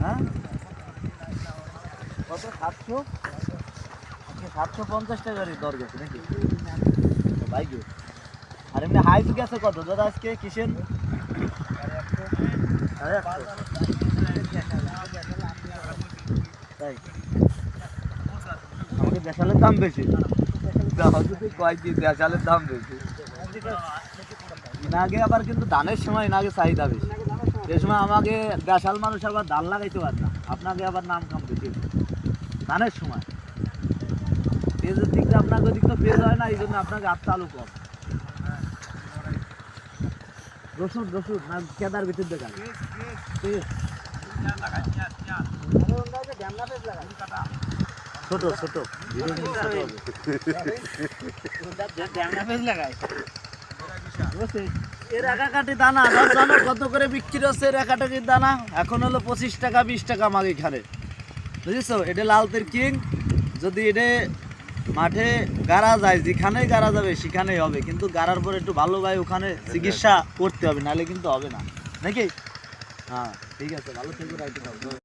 হ্যাঁ কত 700? আজকে 750 টাকারই দর গেছে নাকি বাইকে? আর এমনি হাইস গেছে কত দাদা আজকে কিসেন? তাই আমাকে দেশালের দাম বেশি, কয়েকদিন দেশালের দাম বেশি। আগে আবার কিন্তু ধানের সময় আগে চাহিদা বেশি, এই সময় আমাকে দেশাল মানুষ আবার ধান লাগাইতে পারে না, আপনাকে আবার নাম কাম বেশি ধানের সময়। পেঁয়াজের দিকটা আপনাকে ওদিক তো পেঁয়াজ হয় না, এই জন্য আপনাকে আটটা আলু কম। রসুন রসুন না কেদার ভিতর দেখান ছোট ছোট এর একাকাটি দানা জানো কত করে বিক্রি হচ্ছে? এর একাটাকির দানা এখন হলো 25 টাকা 20 টাকা আমাকে এখানে, বুঝেছো? এটা লালতের কিং। যদি এটা মাঠে গাড়া যায়, যেখানেই গাড়া যাবে সেখানেই হবে, কিন্তু গাড়ার পর একটু ভালো ভাই ওখানে চিকিৎসা করতে হবে, নাহলে কিন্তু হবে না নাকি? হ্যাঁ ঠিক আছে, ভালো থেকো।